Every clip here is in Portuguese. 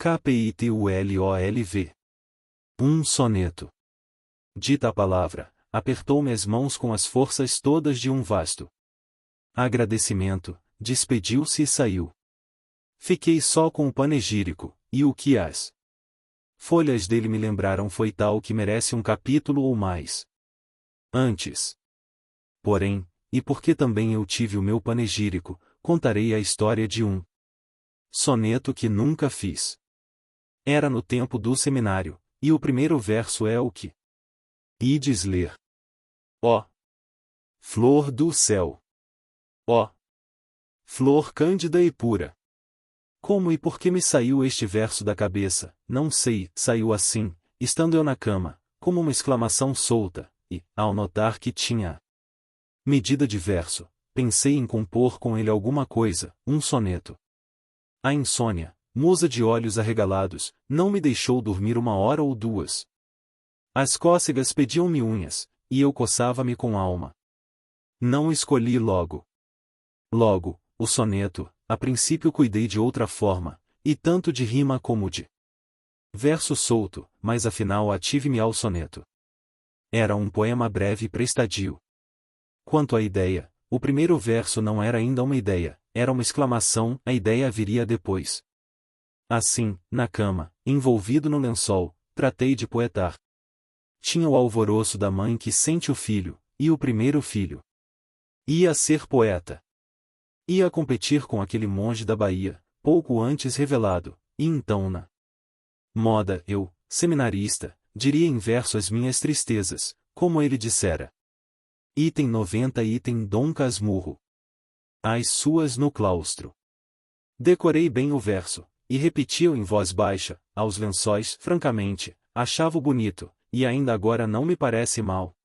Capitulolv. Um soneto. Dita a palavra, apertou-me as mãos com as forças todas de um vasto agradecimento, despediu-se e saiu. Fiquei só com o panegírico, e o que as folhas dele me lembraram foi tal que merece um capítulo ou mais. Antes, porém, e porque também eu tive o meu panegírico, contarei a história de um soneto que nunca fiz. Era no tempo do seminário, e o primeiro verso é o que ides ler. Ó flor do céu! Ó flor cândida e pura! Como e por que me saiu este verso da cabeça, não sei, saiu assim, estando eu na cama, como uma exclamação solta, e, ao notar que tinha medida de verso, pensei em compor com ele alguma coisa, um soneto. A insônia, musa de olhos arregalados, não me deixou dormir 1 hora ou 2. As cócegas pediam-me unhas, e eu coçava-me com alma. Não escolhi logo. Logo, o soneto, a princípio cuidei de outra forma, e tanto de rima como de verso solto, mas afinal ative-me ao soneto. Era um poema breve e prestadio. Quanto à ideia, o primeiro verso não era ainda uma ideia, era uma exclamação, a ideia viria depois. Assim, na cama, envolvido no lençol, tratei de poetar. Tinha o alvoroço da mãe que sente o filho, e o primeiro filho ia ser poeta. Ia competir com aquele monge da Bahia, pouco antes revelado, e então na moda eu, seminarista, diria em verso as minhas tristezas, como ele dissera. Item 90 Item Dom Casmurro. As suas no claustro. Decorei bem o verso, e repetia-o em voz baixa, aos lençóis, francamente, achava-o bonito, e ainda agora não me parece mal.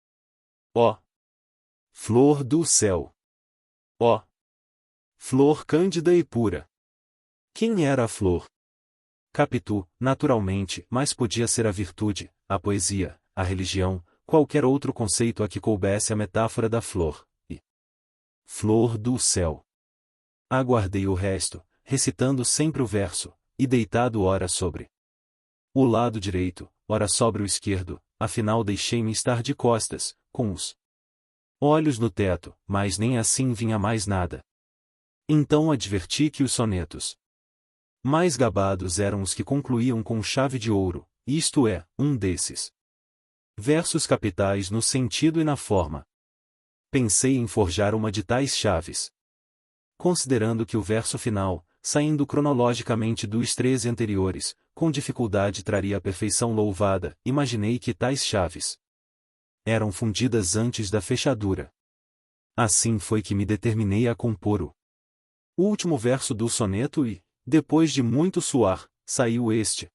Ó flor do céu! Ó flor cândida e pura! Quem era a flor? Capitu, naturalmente, mas podia ser a virtude, a poesia, a religião, qualquer outro conceito a que coubesse a metáfora da flor, e flor do céu. Aguardei o resto, recitando sempre o verso, e deitado ora sobre o lado direito, ora sobre o esquerdo, afinal deixei-me estar de costas, com os olhos no teto, mas nem assim vinha mais nada. Então adverti que os sonetos mais gabados eram os que concluíam com chave de ouro, isto é, um desses versos capitais no sentido e na forma. Pensei em forjar uma de tais chaves. Considerando que o verso final, saindo cronologicamente dos 13 anteriores, com dificuldade traria a perfeição louvada, imaginei que tais chaves eram fundidas antes da fechadura. Assim foi que me determinei a compor o último verso do soneto e, depois de muito suar, saiu este.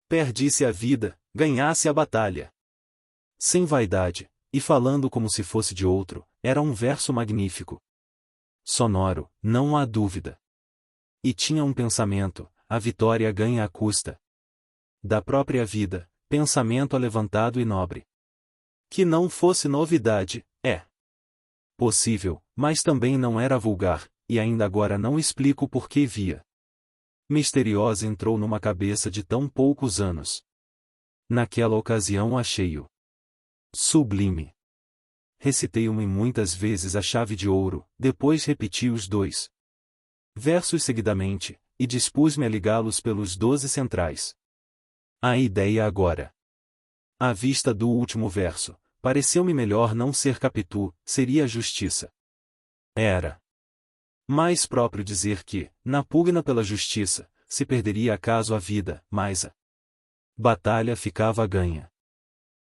Perdisse a vida, ganhasse a batalha. Sem vaidade, e falando como se fosse de outro, era um verso magnífico. Sonoro, não há dúvida. E tinha um pensamento, a vitória ganha à custa da própria vida, pensamento alevantado e nobre. Que não fosse novidade, é possível, mas também não era vulgar, e ainda agora não explico por que via misteriosa entrou numa cabeça de tão poucos anos. Naquela ocasião achei-o sublime. Recitei-o muitas vezes a chave de ouro, depois repeti os 2 versos seguidamente, e dispus-me a ligá-los pelos 12 centrais. A ideia agora. À vista do último verso, pareceu-me melhor não ser Capitu, seria justiça. Era mais próprio dizer que, na pugna pela justiça, se perderia acaso a vida, mas a batalha ficava ganha.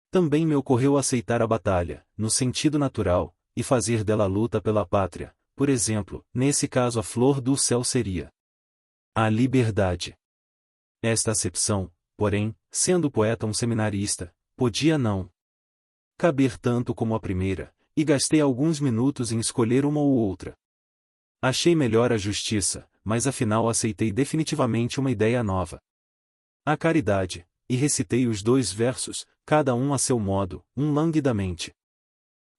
Também me ocorreu aceitar a batalha, no sentido natural, e fazer dela luta pela pátria, por exemplo, nesse caso a flor do céu seria a liberdade. Esta acepção, porém, sendo poeta um seminarista, podia não caber tanto como a primeira, e gastei alguns minutos em escolher uma ou outra. Achei melhor a justiça, mas afinal aceitei definitivamente uma ideia nova. A caridade, e recitei os 2 versos, cada um a seu modo, languidamente.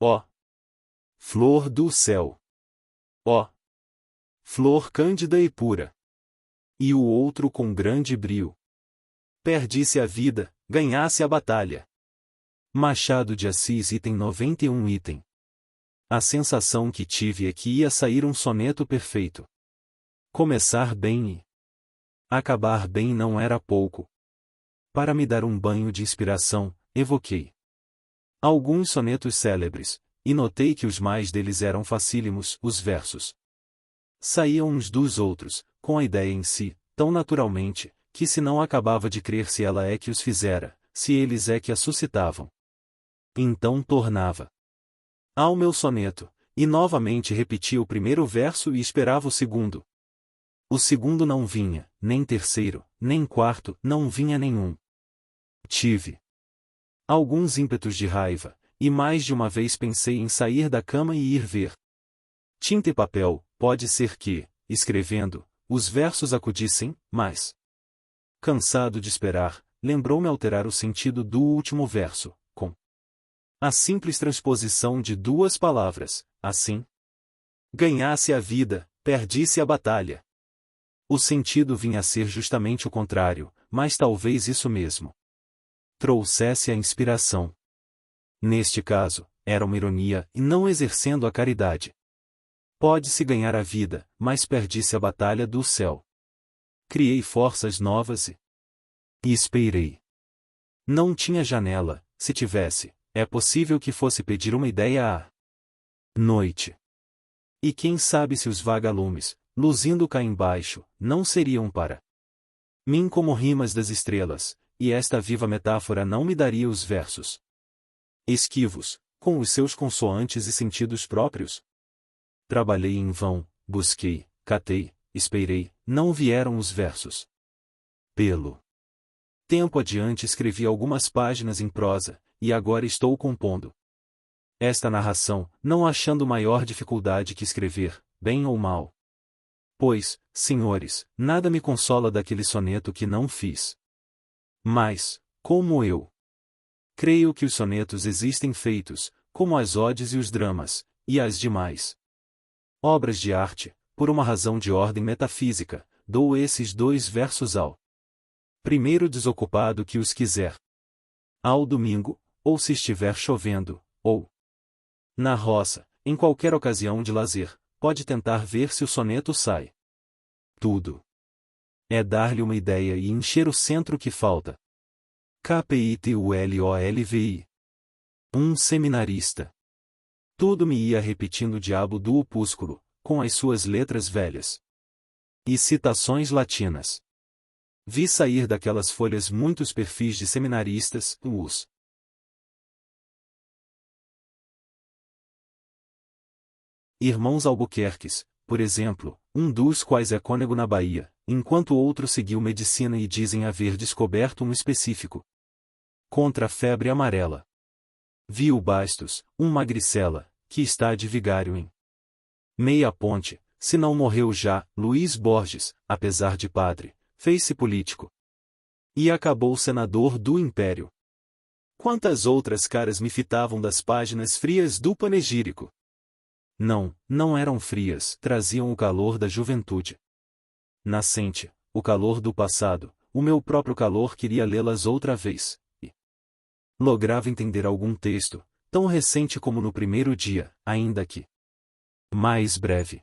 Ó flor do céu! Ó flor cândida e pura! E o outro com grande brio. Perdisse a vida, ganhasse a batalha. Machado de Assis item 91 item. A sensação que tive é que ia sair um soneto perfeito. Começar bem e acabar bem não era pouco. Para me dar um banho de inspiração, evoquei alguns sonetos célebres, e notei que os mais deles eram facílimos, os versos saíam uns dos outros, com a ideia em si, tão naturalmente, que se não acabava de crer se ela é que os fizera, se eles é que a suscitavam. Então tornava ao meu soneto, e novamente repetia o primeiro verso e esperava o segundo. O segundo não vinha, nem terceiro, nem quarto, não vinha nenhum. Tive alguns ímpetos de raiva, e mais de uma vez pensei em sair da cama e ir ver tinta e papel. Pode ser que, escrevendo, os versos acudissem, mas, cansado de esperar, lembrou-me alterar o sentido do último verso, com a simples transposição de duas palavras, assim: ganhasse a vida, perdisse a batalha. O sentido vinha a ser justamente o contrário, mas talvez isso mesmo trouxesse a inspiração. Neste caso, era uma ironia e não exercendo a caridade. Pode-se ganhar a vida, mas perdisse a batalha do céu. Criei forças novas e esperei. Não tinha janela, se tivesse, é possível que fosse pedir uma ideia à noite. E quem sabe se os vagalumes, luzindo cá embaixo, não seriam para mim como rimas das estrelas, e esta viva metáfora não me daria os versos esquivos, com os seus consoantes e sentidos próprios? Trabalhei em vão, busquei, catei, esperei, não vieram os versos. Pelo tempo adiante escrevi algumas páginas em prosa, e agora estou compondo esta narração, não achando maior dificuldade que escrever, bem ou mal. Pois, senhores, nada me consola daquele soneto que não fiz. Mas, como eu creio que os sonetos existem feitos, como as odes e os dramas, e as demais obras de arte, por uma razão de ordem metafísica, dou esses dois versos ao primeiro desocupado que os quiser. Ao domingo, ou se estiver chovendo, ou na roça, em qualquer ocasião de lazer, pode tentar ver se o soneto sai. Tudo é dar-lhe uma ideia e encher o centro que falta. KPITULOLVI. Um seminarista. Tudo me ia repetindo o diabo do opúsculo, com as suas letras velhas e citações latinas. Vi sair daquelas folhas muitos perfis de seminaristas, os irmãos Albuquerques, por exemplo, um dos quais é cônego na Bahia, enquanto outro seguiu medicina e dizem haver descoberto um específico contra a febre amarela. Vi o Bastos, um magricela, que está de vigário em Meia Ponte, se não morreu já. Luís Borges, apesar de padre, fez-se político e acabou senador do Império. Quantas outras caras me fitavam das páginas frias do panegírico? Não, não eram frias, traziam o calor da juventude nascente, o calor do passado, o meu próprio calor. Queria lê-las outra vez, e lograva entender algum texto, tão recente como no primeiro dia, ainda que mais breve.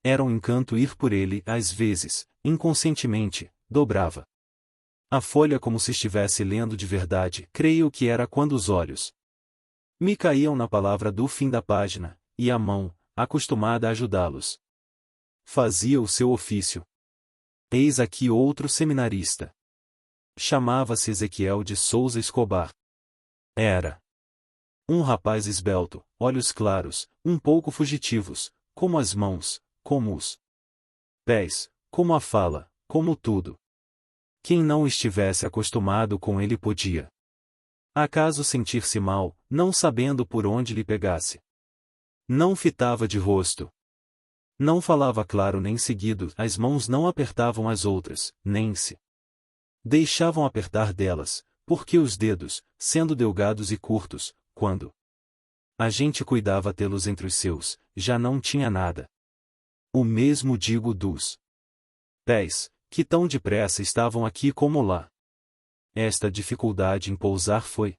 Era um encanto ir por ele. Às vezes, inconscientemente, dobrava a folha como se estivesse lendo de verdade. Creio que era quando os olhos me caíam na palavra do fim da página, e a mão, acostumada a ajudá-los, fazia o seu ofício. Eis aqui outro seminarista. Chamava-se Ezequiel de Souza Escobar. Era um rapaz esbelto, olhos claros, um pouco fugitivos, como as mãos, como os pés, como a fala, como tudo. Quem não estivesse acostumado com ele podia acaso sentir-se mal, não sabendo por onde lhe pegasse. Não fitava de rosto. Não falava claro nem seguido, as mãos não apertavam as outras, nem se deixavam apertar delas, porque os dedos, sendo delgados e curtos, quando a gente cuidava tê-los entre os seus, já não tinha nada. O mesmo digo dos pés, que tão depressa estavam aqui como lá. Esta dificuldade em pousar foi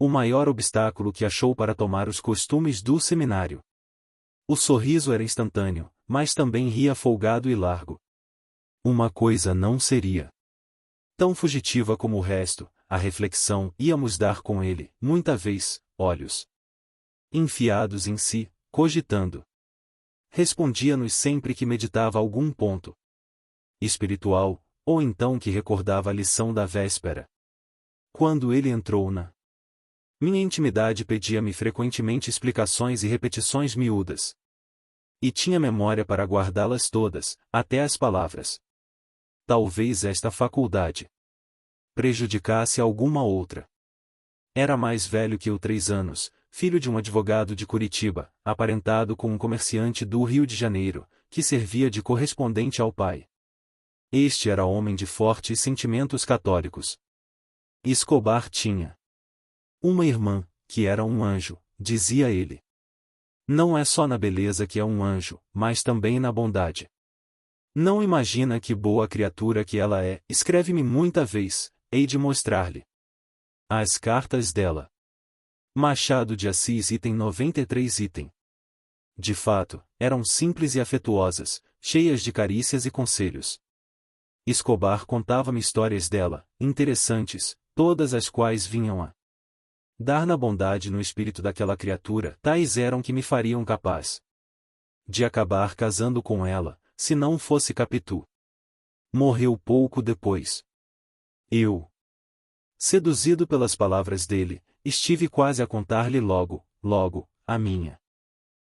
o maior obstáculo que achou para tomar os costumes do seminário. O sorriso era instantâneo, mas também ria folgado e largo. Uma coisa não seria tão fugitiva como o resto, a reflexão. Íamos dar com ele, muita vez, olhos enfiados em si, cogitando. Respondia-nos sempre que meditava algum ponto espiritual, ou então que recordava a lição da véspera. Quando ele entrou na minha intimidade, pedia-me frequentemente explicações e repetições miúdas. E tinha memória para guardá-las todas, até as palavras. Talvez esta faculdade prejudicasse alguma outra. Era mais velho que eu 3 anos, filho de um advogado de Curitiba, aparentado com um comerciante do Rio de Janeiro, que servia de correspondente ao pai. Este era homem de fortes sentimentos católicos. Escobar tinha uma irmã, que era um anjo, dizia ele. Não é só na beleza que é um anjo, mas também na bondade. Não imagina que boa criatura que ela é. Escreve-me muita vez, hei de mostrar-lhe as cartas dela. Machado de Assis, item 93 item. De fato, eram simples e afetuosas, cheias de carícias e conselhos. Escobar contava-me histórias dela, interessantes, todas as quais vinham a dar na bondade no espírito daquela criatura. Tais eram que me fariam capaz de acabar casando com ela, se não fosse Capitu. Morreu pouco depois. Eu, seduzido pelas palavras dele, estive quase a contar-lhe logo, a minha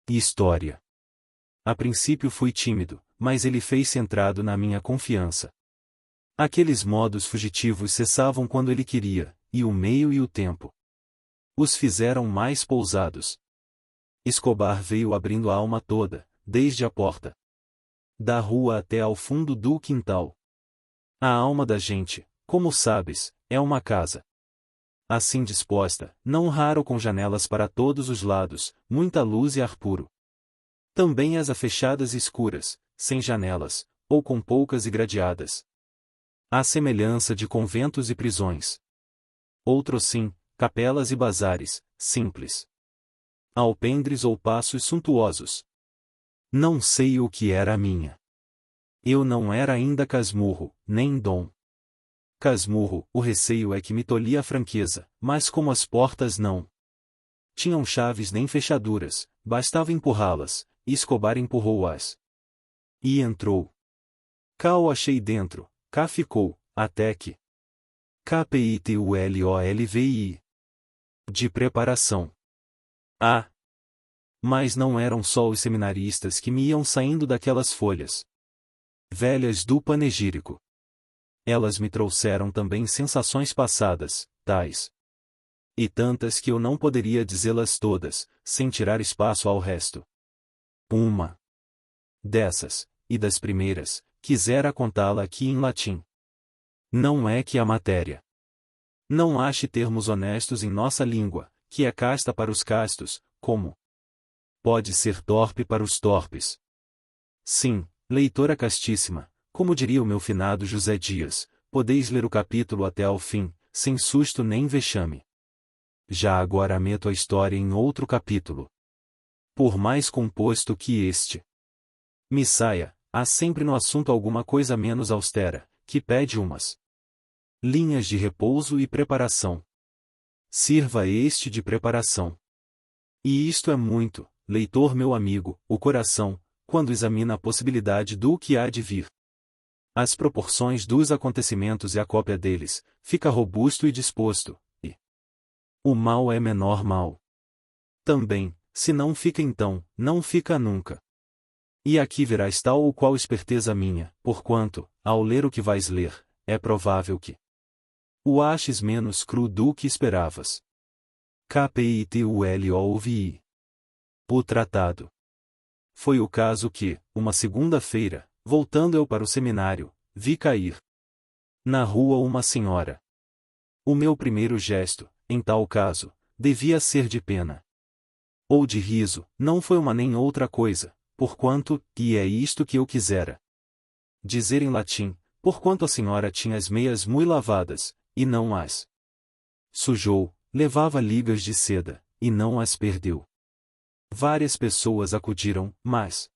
história. A princípio fui tímido, mas ele fez-se entrado na minha confiança. Aqueles modos fugitivos cessavam quando ele queria, e o meio e o tempo os fizeram mais pousados. Escobar veio abrindo a alma toda, desde a porta da rua até ao fundo do quintal. A alma da gente, como sabes, é uma casa assim disposta, não raro com janelas para todos os lados, muita luz e ar puro. Também as afechadas e escuras, sem janelas, ou com poucas e gradeadas. À semelhança de conventos e prisões. Outros sim, capelas e bazares, simples. Alpendres ou passos suntuosos. Não sei o que era a minha. Eu não era ainda casmurro, nem dom casmurro. O receio é que me tolhia a franqueza, mas como as portas não tinham chaves nem fechaduras, bastava empurrá-las, e Escobar empurrou-as. E entrou. Cá o achei dentro, cá ficou, até que KPITULOLVI de preparação. Ah! Mas não eram só os seminaristas que me iam saindo daquelas folhas velhas do panegírico. Elas me trouxeram também sensações passadas, tais e tantas que eu não poderia dizê-las todas, sem tirar espaço ao resto. Uma dessas, e das primeiras, quisera contá-la aqui em latim. Não é que a matéria não ache termos honestos em nossa língua, que é casta para os castos, como pode ser torpe para os torpes. Sim, leitora castíssima, como diria o meu finado José Dias, podeis ler o capítulo até ao fim, sem susto nem vexame. Já agora meto a história em outro capítulo. Por mais composto que este me saia, há sempre no assunto alguma coisa menos austera, que pede umas linhas de repouso e preparação. Sirva este de preparação. E isto é muito, leitor meu amigo, o coração, quando examina a possibilidade do que há de vir. As proporções dos acontecimentos e a cópia deles, fica robusto e disposto, e o mal é menor mal. Também, se não fica então, não fica nunca. E aqui verás tal ou qual esperteza minha, porquanto, ao ler o que vais ler, é provável que o aches menos cru do que esperavas. KPITULOVI. O tratado. Foi o caso que, uma segunda-feira, voltando eu para o seminário, vi cair na rua uma senhora. O meu primeiro gesto, em tal caso, devia ser de pena ou de riso, não foi uma nem outra coisa, porquanto, e é isto que eu quisera dizer em latim, porquanto a senhora tinha as meias muito lavadas, e não as sujou, levava ligas de seda, e não as perdeu. Várias pessoas acudiram, mas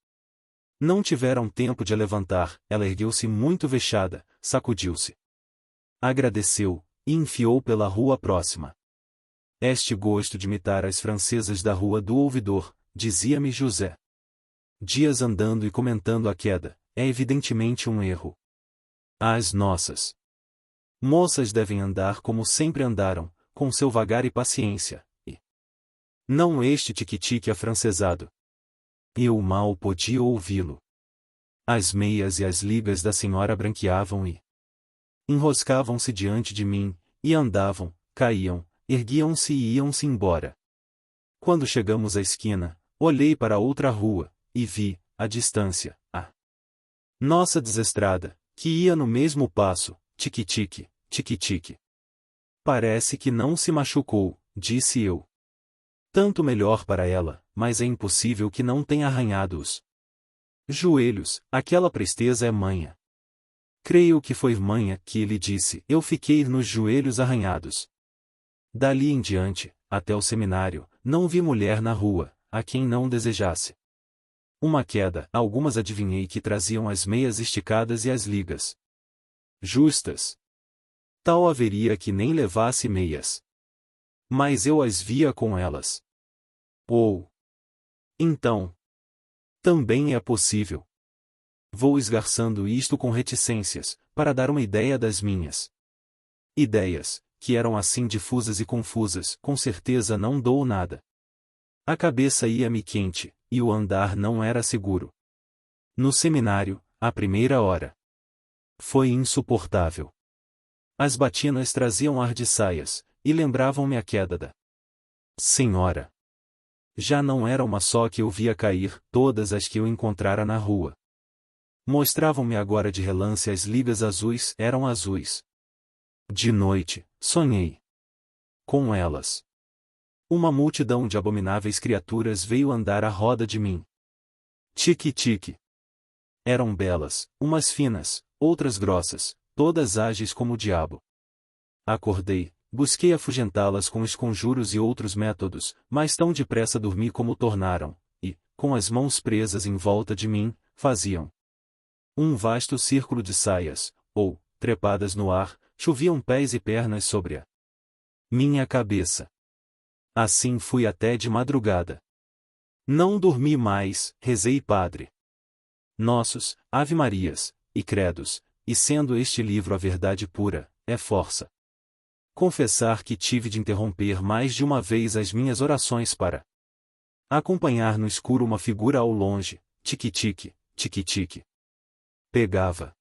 não tiveram tempo de a levantar. Ela ergueu-se muito vexada, sacudiu-se, agradeceu, e enfiou pela rua próxima. Este gosto de imitar as francesas da Rua do Ouvidor, dizia-me José Dias andando e comentando a queda, é evidentemente um erro. As nossas moças devem andar como sempre andaram, com seu vagar e paciência, e não este tique-tique afrancesado. Eu mal podia ouvi-lo. As meias e as ligas da senhora branqueavam e enroscavam-se diante de mim, e andavam, caíam, erguiam-se e iam-se embora. Quando chegamos à esquina, olhei para outra rua, e vi, à distância, a nossa desestrada, que ia no mesmo passo, tique-tique, tique-tique. Parece que não se machucou, disse eu. Tanto melhor para ela, mas é impossível que não tenha arranhado os joelhos, aquela presteza é manha. Creio que foi manha que ele disse, eu fiquei nos joelhos arranhados. Dali em diante, até o seminário, não vi mulher na rua, a quem não desejasse uma queda. Algumas adivinhei que traziam as meias esticadas e as ligas justas. Tal haveria que nem levasse meias. Mas eu as via com elas. Ou então, também é possível. Vou esgarçando isto com reticências, para dar uma ideia das minhas ideias, que eram assim difusas e confusas, com certeza não dou nada. A cabeça ia-me quente, e o andar não era seguro. No seminário, à primeira hora, foi insuportável. As batinas traziam ar de saias, e lembravam-me a queda da senhora. Já não era uma só que eu via cair, todas as que eu encontrara na rua. Mostravam-me agora de relance as ligas azuis, eram azuis. De noite, sonhei com elas. Uma multidão de abomináveis criaturas veio andar à roda de mim. Tique-tique. Eram belas, umas finas, outras grossas, todas ágeis como o diabo. Acordei, busquei afugentá-las com esconjuros e outros métodos, mas tão depressa dormi como tornaram, e, com as mãos presas em volta de mim, faziam um vasto círculo de saias, ou, trepadas no ar, choviam pés e pernas sobre a minha cabeça. Assim fui até de madrugada. Não dormi mais, rezei Padre Nossos, Ave-Marias, e Credos, e sendo este livro a verdade pura, é força confessar que tive de interromper mais de uma vez as minhas orações para acompanhar no escuro uma figura ao longe, tique-tique, tique-tique. Pegava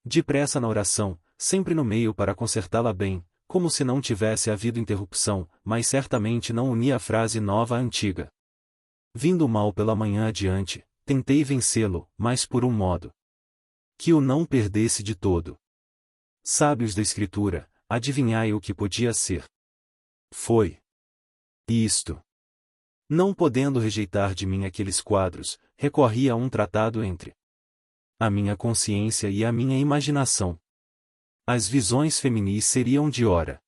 depressa na oração, sempre no meio para consertá-la bem, como se não tivesse havido interrupção, mas certamente não unia a frase nova à antiga. Vindo mal pela manhã adiante, tentei vencê-lo, mas por um modo que o não perdesse de todo. Sábios da Escritura, adivinhai o que podia ser. Foi isto. Não podendo rejeitar de mim aqueles quadros, recorri a um tratado entre a minha consciência e a minha imaginação. As visões feminis seriam de ora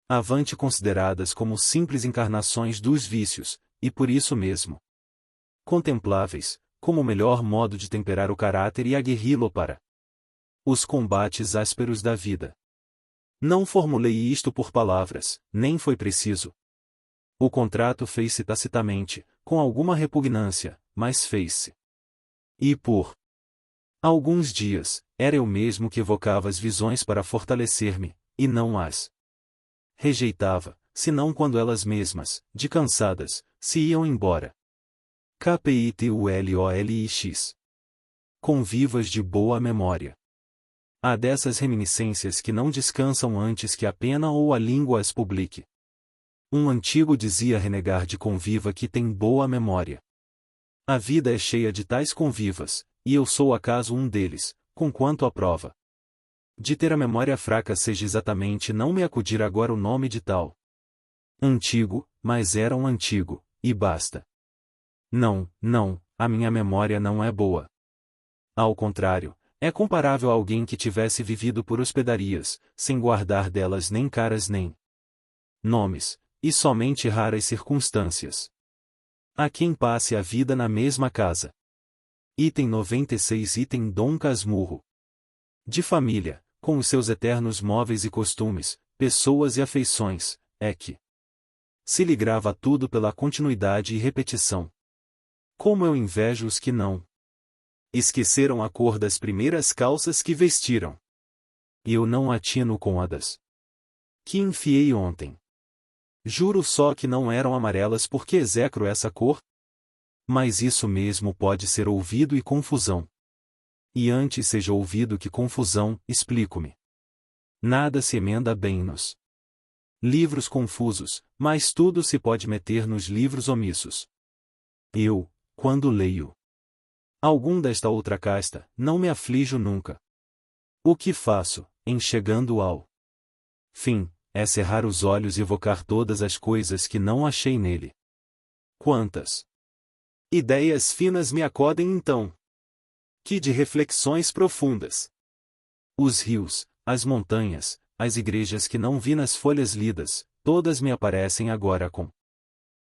avante consideradas como simples encarnações dos vícios, e por isso mesmo contempláveis, como o melhor modo de temperar o caráter e aguerri-lo para os combates ásperos da vida. Não formulei isto por palavras, nem foi preciso. O contrato fez-se tacitamente, com alguma repugnância, mas fez-se. E por alguns dias, era eu mesmo que evocava as visões para fortalecer-me, e não as rejeitava, senão quando elas mesmas, de cansadas, se iam embora. Capitulolix. Convivas de boa memória. Há dessas reminiscências que não descansam antes que a pena ou a língua as publique. Um antigo dizia renegar de conviva que tem boa memória. A vida é cheia de tais convivas, e eu sou acaso um deles, conquanto a prova de ter a memória fraca seja exatamente não me acudir agora o nome de tal antigo, mas era um antigo, e basta. Não, a minha memória não é boa. Ao contrário, É comparável a alguém que tivesse vivido por hospedarias, sem guardar delas nem caras nem nomes, e somente raras circunstâncias. Há quem passe a vida na mesma casa. Item 96. Item Dom Casmurro. De família, com os seus eternos móveis e costumes, pessoas e afeições, é que se lhe grava tudo pela continuidade e repetição. Como eu invejo os que não esqueceram a cor das primeiras calças que vestiram. E eu não atino com a das que enfiei ontem. Juro só que não eram amarelas porque execro essa cor. Mas isso mesmo pode ser ouvido e confusão. E antes seja ouvido que confusão, explico-me. Nada se emenda bem nos livros confusos, mas tudo se pode meter nos livros omissos. Eu, quando leio algum desta outra casta, não me aflijo nunca. O que faço, em chegando ao fim, é cerrar os olhos e evocar todas as coisas que não achei nele. Quantas ideias finas me acodem então! Que de reflexões profundas! Os rios, as montanhas, as igrejas que não vi nas folhas lidas, todas me aparecem agora com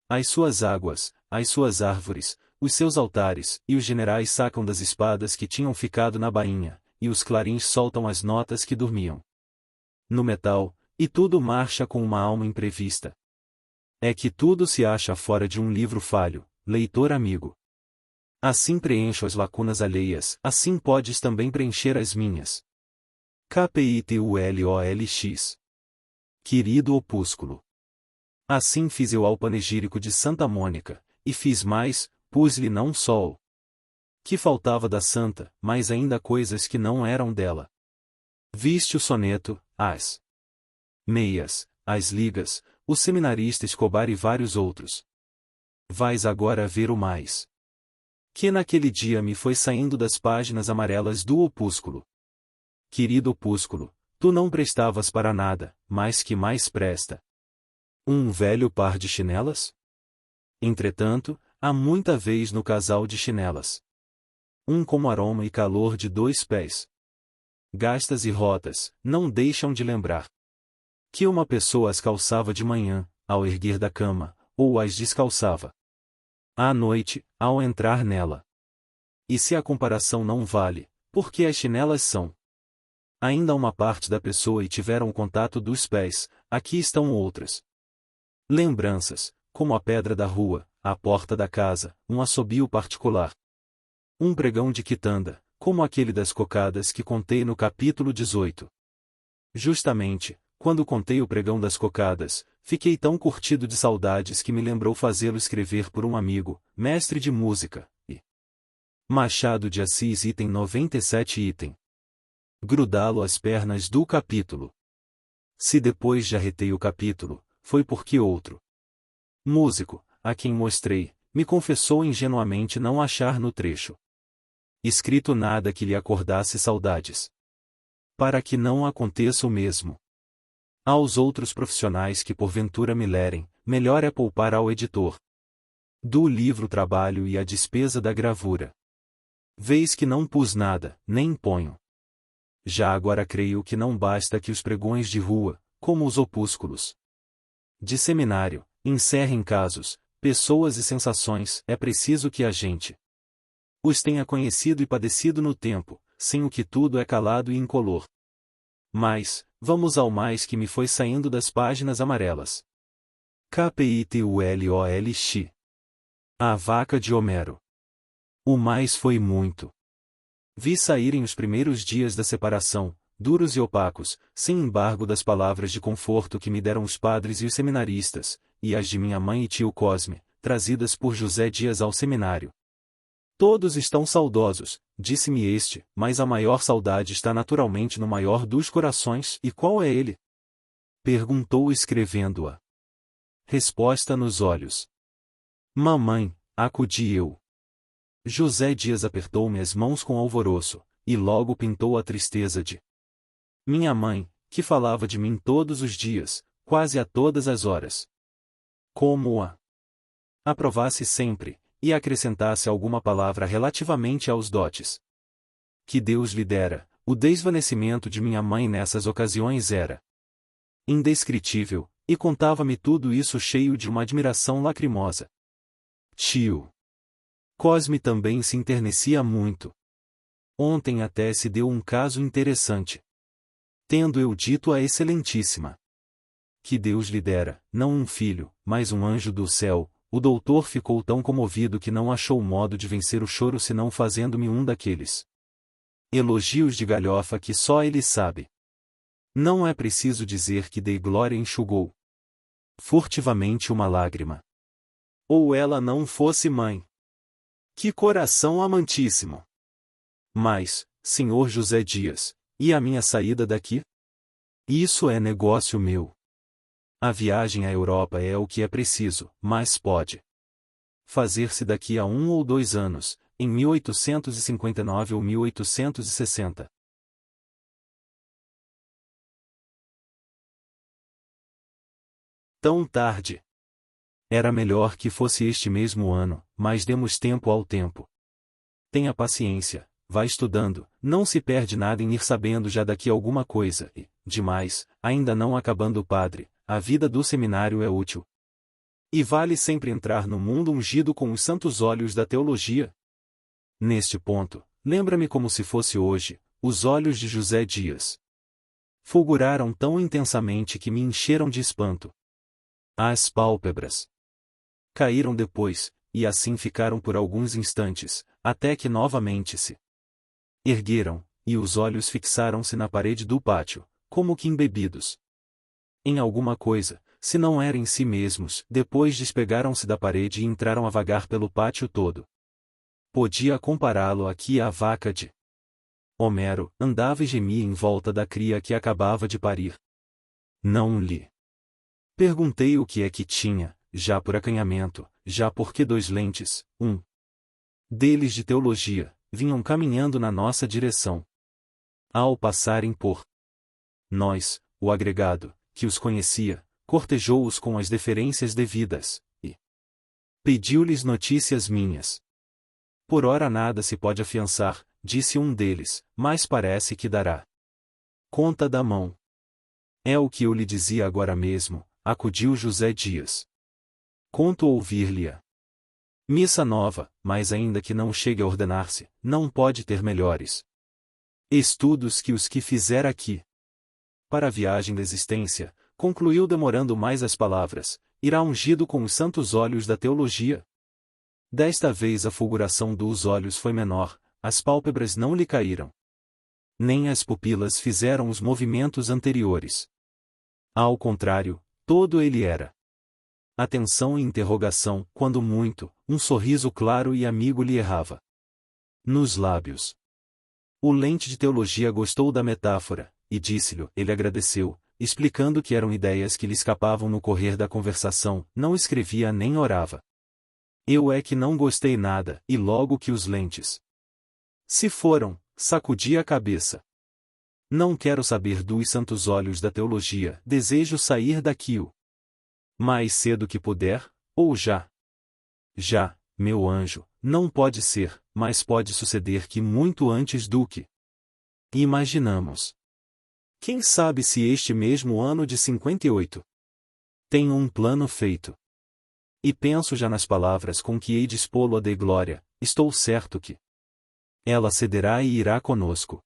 as suas águas, as suas árvores, os seus altares, e os generais sacam das espadas que tinham ficado na bainha, e os clarins soltam as notas que dormiam no metal, e tudo marcha com uma alma imprevista. É que tudo se acha fora de um livro falho, leitor amigo. Assim preencho as lacunas alheias, assim podes também preencher as minhas. KPITULOLX. Querido opúsculo. Assim fiz eu ao panegírico de Santa Mônica, e fiz mais, pus-lhe não só o que faltava da santa, mas ainda coisas que não eram dela. Viste o soneto, as meias, as ligas, o seminarista Escobar e vários outros. Vais agora ver o mais que naquele dia me foi saindo das páginas amarelas do opúsculo. Querido opúsculo, tu não prestavas para nada, mas que mais presta? Um velho par de chinelas? Entretanto, há muita vez no casal de chinelas. Um como aroma e calor de 2 pés. Gastas e rotas, não deixam de lembrar que uma pessoa as calçava de manhã, ao erguer da cama, ou as descalçava à noite, ao entrar nela. E se a comparação não vale, porque as chinelas são ainda uma parte da pessoa e tiveram o contato dos pés, aqui estão outras lembranças, como a pedra da rua, a porta da casa, um assobio particular. Um pregão de quitanda, como aquele das cocadas que contei no capítulo 18. Justamente, quando contei o pregão das cocadas, fiquei tão curtido de saudades que me lembrou fazê-lo escrever por um amigo, mestre de música, e Machado de Assis. Item 97. Item. Grudá-lo às pernas do capítulo. Se depois já retei o capítulo, foi porque outro músico, a quem mostrei, me confessou ingenuamente não achar no trecho escrito nada que lhe acordasse saudades. Para que não aconteça o mesmo aos outros profissionais que porventura me lerem, melhor é poupar ao editor do livro o trabalho e a despesa da gravura. Vês que não pus nada, nem ponho. Já agora creio que não basta que os pregões de rua, como os opúsculos de seminário, encerrem casos, pessoas e sensações, é preciso que a gente os tenha conhecido e padecido no tempo, sem o que tudo é calado e incolor. Mas, vamos ao mais que me foi saindo das páginas amarelas. KPITULOLX. A vaca de Homero. O mais foi muito. Vi saírem os primeiros dias da separação, duros e opacos, sem embargo das palavras de conforto que me deram os padres e os seminaristas, e as de minha mãe e tio Cosme, trazidas por José Dias ao seminário. Todos estão saudosos, disse-me este, mas a maior saudade está naturalmente no maior dos corações. E qual é ele? Perguntou escrevendo-a. Resposta nos olhos. Mamãe, acudi eu. José Dias apertou-me as mãos com alvoroço, e logo pintou a tristeza de minha mãe, que falava de mim todos os dias, quase a todas as horas. Como a aprovasse sempre, e acrescentasse alguma palavra relativamente aos dotes que Deus lhe dera, o desvanecimento de minha mãe nessas ocasiões era indescritível, e contava-me tudo isso cheio de uma admiração lacrimosa. Tio Cosme também se enternecia muito. Ontem até se deu um caso interessante. Tendo eu dito à Excelentíssima que Deus lhe dera, não um filho, mas um anjo do céu, o doutor ficou tão comovido que não achou modo de vencer o choro senão fazendo-me um daqueles elogios de galhofa que só ele sabe. Não é preciso dizer que Dei Glória enxugou furtivamente uma lágrima. Ou ela não fosse mãe. Que coração amantíssimo! Mas, senhor José Dias, e a minha saída daqui? Isso é negócio meu. A viagem à Europa é o que é preciso, mas pode fazer-se daqui a 1 ou 2 anos, em 1859 ou 1860. Tão tarde. Era melhor que fosse este mesmo ano, mas demos tempo ao tempo. Tenha paciência, vá estudando, não se perde nada em ir sabendo já daqui alguma coisa, e, demais, ainda não acabando o padre, a vida do seminário é útil. E vale sempre entrar no mundo ungido com os santos olhos da teologia. Neste ponto, lembra-me como se fosse hoje, os olhos de José Dias fulguraram tão intensamente que me encheram de espanto. As pálpebras caíram depois, e assim ficaram por alguns instantes, até que novamente se ergueram, e os olhos fixaram-se na parede do pátio, como que embebidos em alguma coisa, se não era em si mesmos, depois despegaram-se da parede e entraram a vagar pelo pátio todo. Podia compará-lo aqui à vaca de Homero, andava e gemia em volta da cria que acabava de parir. Não lhe perguntei o que é que tinha, já por acanhamento, já porque 2 lentes, um deles de teologia, vinham caminhando na nossa direção. Ao passarem por nós, o agregado, que os conhecia, cortejou-os com as deferências devidas, e pediu-lhes notícias minhas. Por ora nada se pode afiançar, disse um deles, mas parece que dará conta da mão. É o que eu lhe dizia agora mesmo, acudiu José Dias. Conto ouvir-lhe-a. Missa nova, mas ainda que não chegue a ordenar-se, não pode ter melhores estudos que os que fizer aqui. Para a viagem da existência, concluiu demorando mais as palavras, irá ungido com os santos olhos da teologia. Desta vez a fulguração dos olhos foi menor, as pálpebras não lhe caíram. Nem as pupilas fizeram os movimentos anteriores. Ao contrário, todo ele era atenção e interrogação, quando muito, um sorriso claro e amigo lhe errava nos lábios. O lente de teologia gostou da metáfora, e disse-lhe, ele agradeceu, explicando que eram ideias que lhe escapavam no correr da conversação, não escrevia nem orava. Eu é que não gostei nada, e logo que os lentes se foram, sacudi a cabeça. Não quero saber dos santos olhos da teologia, desejo sair daqui o mais cedo que puder, ou já. Já, meu anjo, não pode ser, mas pode suceder que muito antes do que imaginamos. Quem sabe se este mesmo ano de 58. Tenho um plano feito. E penso já nas palavras com que hei de expô-lo a Dei Glória, estou certo que ela cederá e irá conosco.